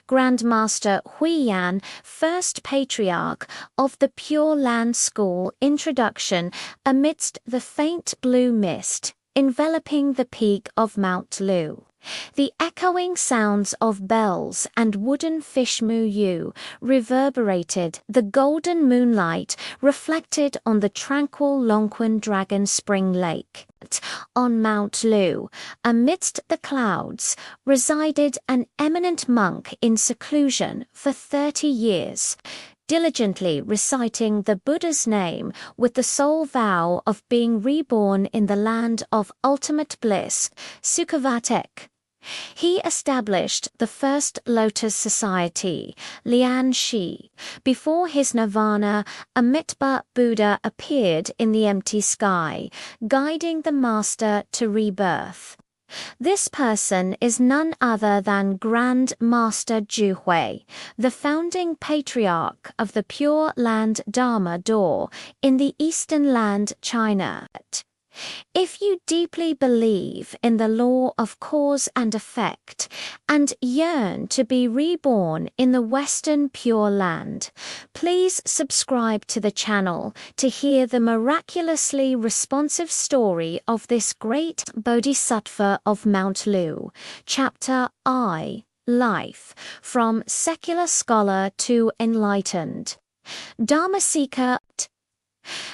Grandmaster Huiyuan, first Patriarch of the Pure Land School introduction amidst the faint blue mist enveloping the peak of Mount Lu. The echoing sounds of bells and wooden fish moo yu reverberated, the golden moonlight reflected on the tranquil Longquan Dragon Spring Lake. On Mount Lu, amidst the clouds, resided an eminent monk in seclusion for 30 years, diligently reciting the Buddha's name with the sole vow of being reborn in the land of ultimate bliss, Sukhavatec. He established the first Lotus Society, Lian Shi. Before his Nirvana, Amitabha Buddha appeared in the empty sky, guiding the master to rebirth. This person is none other than Grandmaster Huiyuan, the founding patriarch of the Pure Land Dharma door in the Eastern Land, China. If you deeply believe in the law of cause and effect, and yearn to be reborn in the Western Pure Land, please subscribe to the channel to hear the miraculously responsive story of this great Bodhisattva of Mount Lu. Chapter I, Life, from Secular Scholar to Enlightened. Dharma Seeker.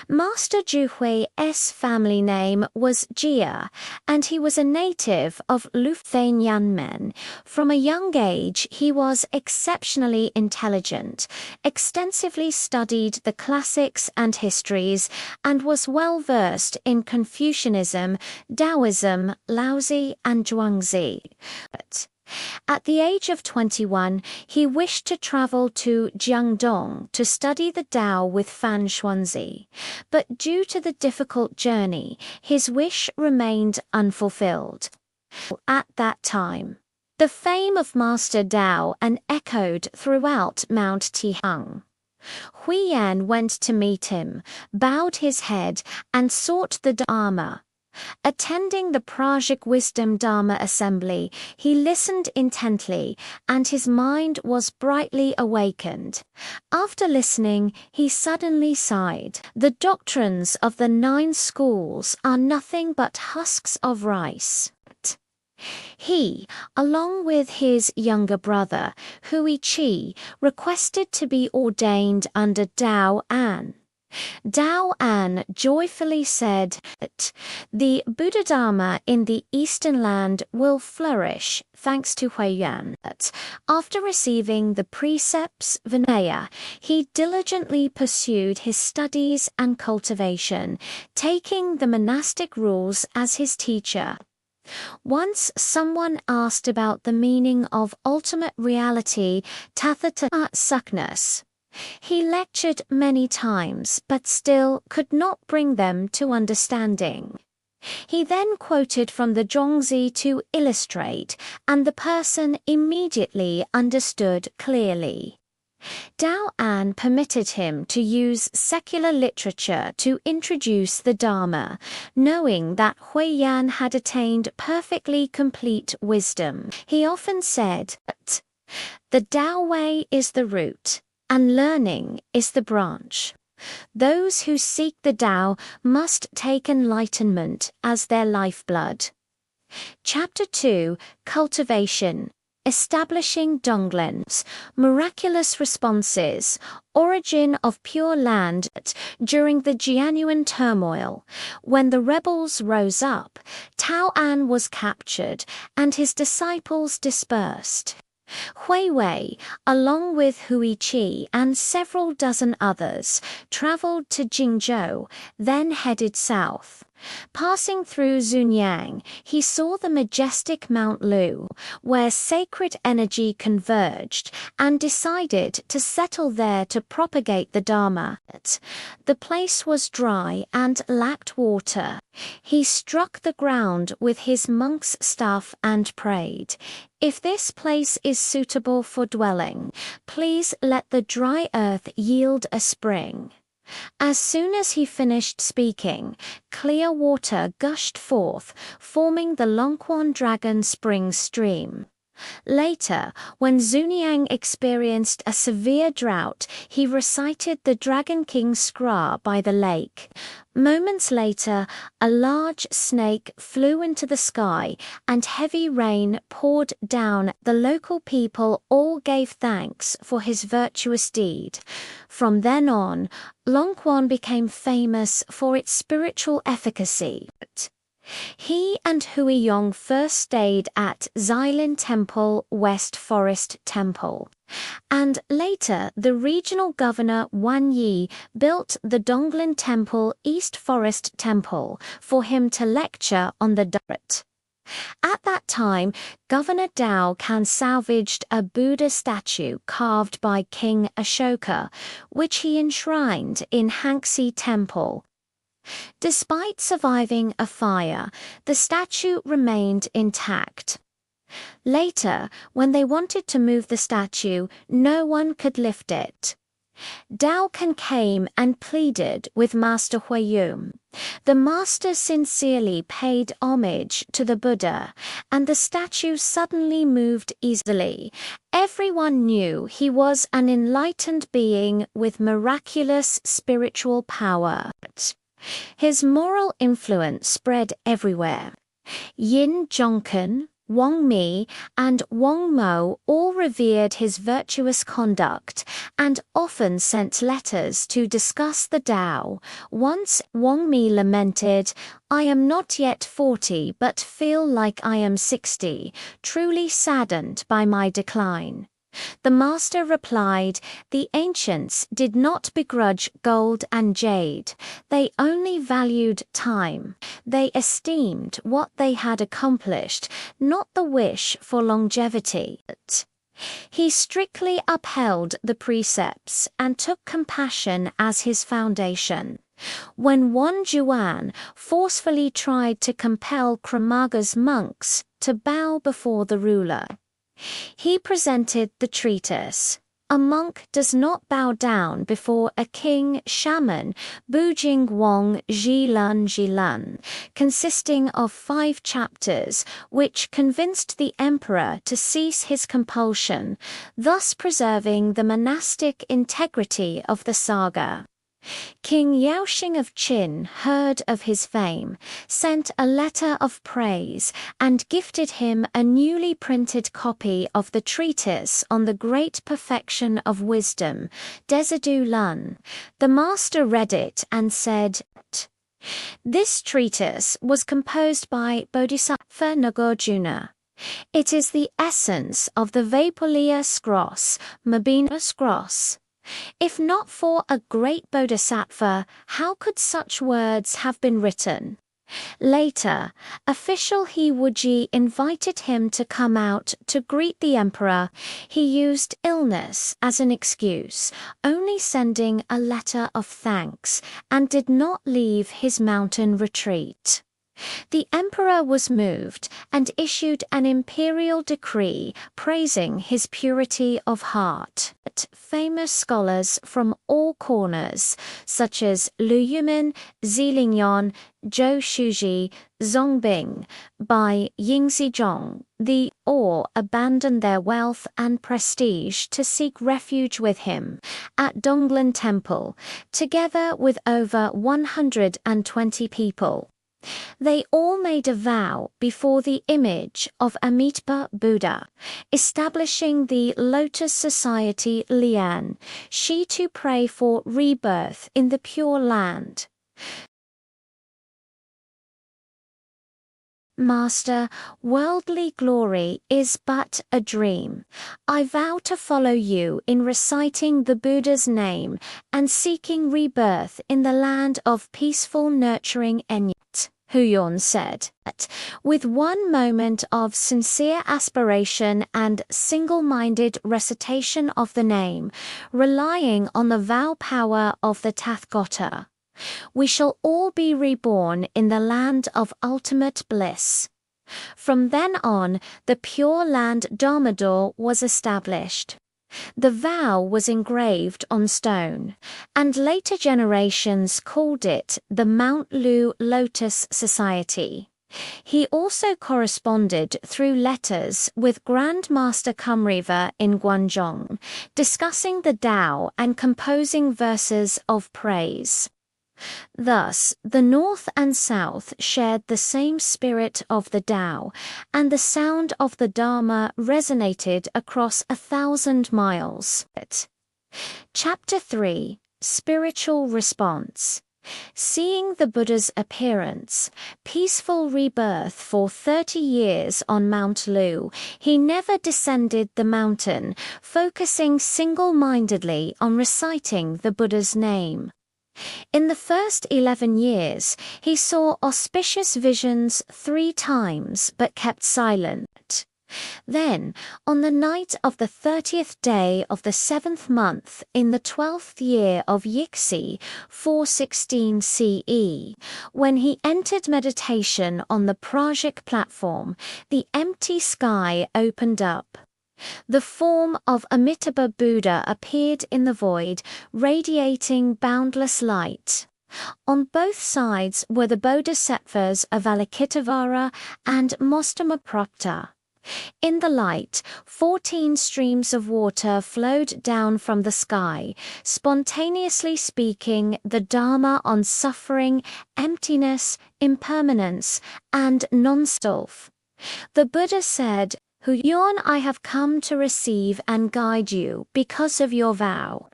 Master Huiyuan's family name was Jia, and he was a native of Lushan. From a young age he was exceptionally intelligent, extensively studied the classics and histories, and was well versed in Confucianism, Taoism, Laozi, and Zhuangzi. At the age of 21, he wished to travel to Jiangdong to study the Tao with Fan Xuanzi, but due to the difficult journey, his wish remained unfulfilled. At that time, the fame of Master Tao echoed throughout Mount Tihang. Huiyuan went to meet him, bowed his head, and sought the Dharma. Attending the Patriarch Wisdom Dharma Assembly, he listened intently, and his mind was brightly awakened. After listening, he suddenly sighed. The doctrines of the 9 schools are nothing but husks of rice. He, along with his younger brother, Huiyuan, requested to be ordained under Tao An. Tao An joyfully said that the Buddha Dharma in the Eastern Land will flourish thanks to Huiyuan. After receiving the precepts Vinaya, he diligently pursued his studies and cultivation, taking the monastic rules as his teacher. Once someone asked about the meaning of ultimate reality, Tathata Sukhness. He lectured many times but still could not bring them to understanding. He then quoted from the Zhuangzi to illustrate, and the person immediately understood clearly. Tao An permitted him to use secular literature to introduce the Dharma, knowing that Huiyuan had attained perfectly complete wisdom. He often said that the Tao way is the root, and learning is the branch. Those who seek the Tao must take enlightenment as their lifeblood. Chapter 2, Cultivation, Establishing Donglens, Miraculous Responses, Origin of Pure Land. During the Jianyuan turmoil, when the rebels rose up, Tao An was captured and his disciples dispersed. Huiyuan, along with Huiyuan and several dozen others, traveled to Jingzhou, then headed south. Passing through Zunyang, he saw the majestic Mount Lu, where sacred energy converged, and decided to settle there to propagate the Dharma. The place was dry and lacked water. He struck the ground with his monk's staff and prayed, "If this place is suitable for dwelling, please let the dry earth yield a spring." As soon as he finished speaking, clear water gushed forth, forming the Longquan Dragon Spring stream. Later, when Zuniang experienced a severe drought, he recited the Dragon King's scra by the lake. Moments later, a large snake flew into the sky and heavy rain poured down. The local people all gave thanks for his virtuous deed. From then on, Longquan became famous for its spiritual efficacy. He and Huiyuan first stayed at Xilin Temple, West Forest Temple, and later the regional governor Wan Yi built the Donglin Temple, East Forest Temple, for him to lecture on the Dharma. At that time, Governor Dao Kan salvaged a Buddha statue carved by King Ashoka, which he enshrined in Hanxi Temple. Despite surviving a fire, the statue remained intact. Later, when they wanted to move the statue, no one could lift it. Dao Kan came and pleaded with Master Huiyuan. The master sincerely paid homage to the Buddha, and the statue suddenly moved easily. Everyone knew he was an enlightened being with miraculous spiritual power. His moral influence spread everywhere. Yin Zhongken, Wang Mi, and Wang Mo all revered his virtuous conduct and often sent letters to discuss the Tao. Once, Wang Mi lamented, "I am not yet 40 but feel like I am 60, truly saddened by my decline." The master replied, "The ancients did not begrudge gold and jade, they only valued time. They esteemed what they had accomplished, not the wish for longevity." He strictly upheld the precepts and took compassion as his foundation. When Wan Juan forcefully tried to compel Kramaga's monks to bow before the ruler, he presented the treatise. A monk does not bow down before a king shaman, Bujing Wang Jilan, consisting of 5 chapters, which convinced the emperor to cease his compulsion, thus preserving the monastic integrity of the saga. King Yaoxing of Qin heard of his fame, sent a letter of praise, and gifted him a newly printed copy of the treatise on the great perfection of wisdom, Desidu Lun. The master read it and said, "This treatise was composed by Bodhisattva Nagarjuna. It is the essence of the Vaipulia Scross, Mabina Scross. If not for a great bodhisattva, how could such words have been written?" Later, official He Wuji invited him to come out to greet the emperor. He used illness as an excuse, only sending a letter of thanks, and did not leave his mountain retreat. The emperor was moved and issued an imperial decree praising his purity of heart. Famous scholars from all corners, such as Lu Yumin, Zilingyan, Zhou Shuji, Zongbing, by Yingzijong, the Or abandoned their wealth and prestige to seek refuge with him at Donglin Temple, together with over 120 people. They all made a vow before the image of Amitabha Buddha, establishing the Lotus Society Lian Shi to pray for rebirth in the Pure Land. Master, worldly glory is but a dream. I vow to follow you in reciting the Buddha's name and seeking rebirth in the land of peaceful nurturing Enlightened. Huiyuan said, with one moment of sincere aspiration and single-minded recitation of the name, relying on the vow power of the Tathagata, we shall all be reborn in the land of ultimate bliss. From then on, the Pure Land Dharma door was established. The vow was engraved on stone, and later generations called it the Mount Lu Lotus Society. He also corresponded through letters with Grandmaster Kumriva in Guangzhong, discussing the Tao and composing verses of praise. Thus, the North and South shared the same spirit of the Tao, and the sound of the Dharma resonated across 1,000 miles. Chapter 3: Spiritual Response. Seeing the Buddha's appearance, peaceful rebirth for 30 years on Mount Lu, he never descended the mountain, focusing single-mindedly on reciting the Buddha's name. In the first 11 years, he saw auspicious visions 3 times but kept silent. Then, on the night of the 30th day of the 7th month in the 12th year of Yixi, 416 CE, when he entered meditation on the Patriarch platform, the empty sky opened up. The form of Amitabha Buddha appeared in the void, radiating boundless light. On both sides were the bodhisattvas of Avalokiteshvara and Mostammapropta. In the light, 14 streams of water flowed down from the sky, spontaneously speaking the Dharma on suffering, emptiness, impermanence, and non-self. The Buddha said, "Huiyuan, I have come to receive and guide you because of your vow.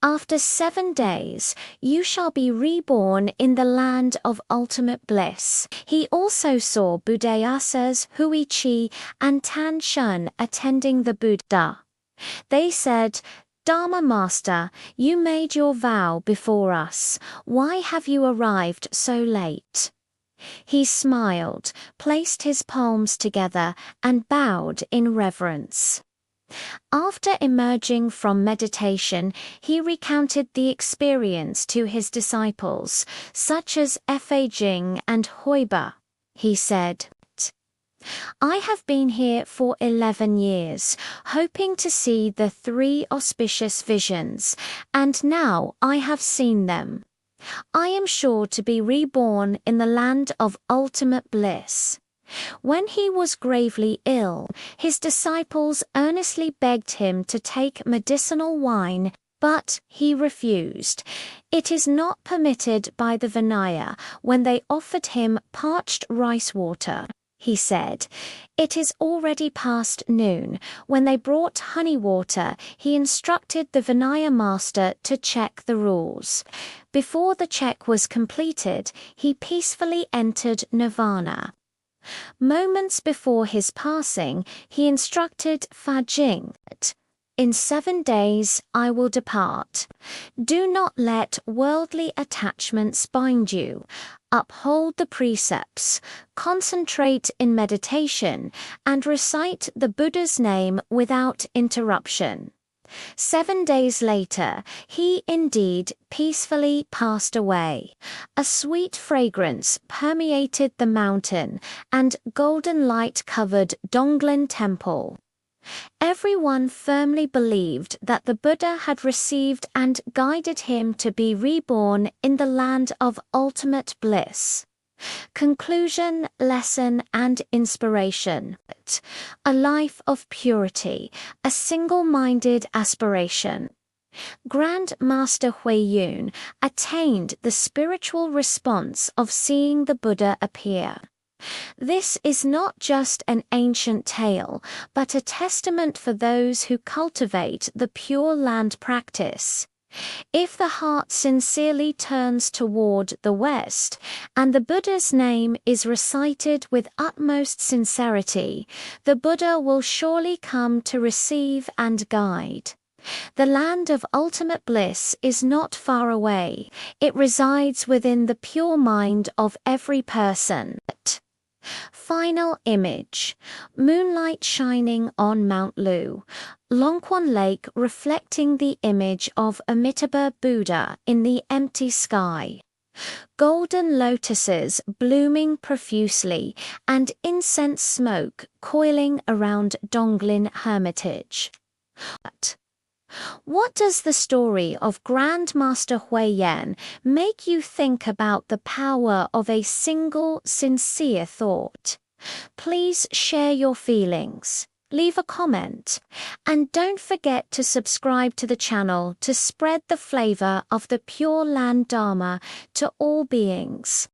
After 7 days, you shall be reborn in the land of ultimate bliss." He also saw Buddhayasas, Huichi, and Tan Shun attending the Buddha. They said, "Dharma Master, you made your vow before us. Why have you arrived so late?" He smiled, placed his palms together, and bowed in reverence. After emerging from meditation, he recounted the experience to his disciples, such as Fa Jing and Huiba. He said, "I have been here for 11 years, hoping to see the 3 auspicious visions, and now I have seen them. I am sure to be reborn in the land of ultimate bliss." When he was gravely ill, his disciples earnestly begged him to take medicinal wine, but he refused. It is not permitted by the Vinaya. When they offered him parched rice water, he said, "It is already past noon." When they brought honey water, he instructed the Vinaya master to check the rules. Before the check was completed, he peacefully entered Nirvana. Moments before his passing, he instructed Fa Jing, "In 7 days I will depart. Do not let worldly attachments bind you. Uphold the precepts, concentrate in meditation, and recite the Buddha's name without interruption." 7 days later, he indeed peacefully passed away. A sweet fragrance permeated the mountain, and golden light covered Donglin Temple. Everyone firmly believed that the Buddha had received and guided him to be reborn in the land of ultimate bliss. Conclusion, lesson, and inspiration. A life of purity, a single-minded aspiration. Grandmaster Huiyuan attained the spiritual response of seeing the Buddha appear. This is not just an ancient tale, but a testament for those who cultivate the Pure Land practice. If the heart sincerely turns toward the West, and the Buddha's name is recited with utmost sincerity, the Buddha will surely come to receive and guide. The land of ultimate bliss is not far away. It resides within the pure mind of every person. Final image. Moonlight shining on Mount Lu. Longquan Lake reflecting the image of Amitabha Buddha in the empty sky. Golden lotuses blooming profusely, and incense smoke coiling around Donglin Hermitage. What does the story of Grandmaster Huiyuan make you think about the power of a single, sincere thought? Please share your feelings, leave a comment, and don't forget to subscribe to the channel to spread the flavor of the Pure Land Dharma to all beings.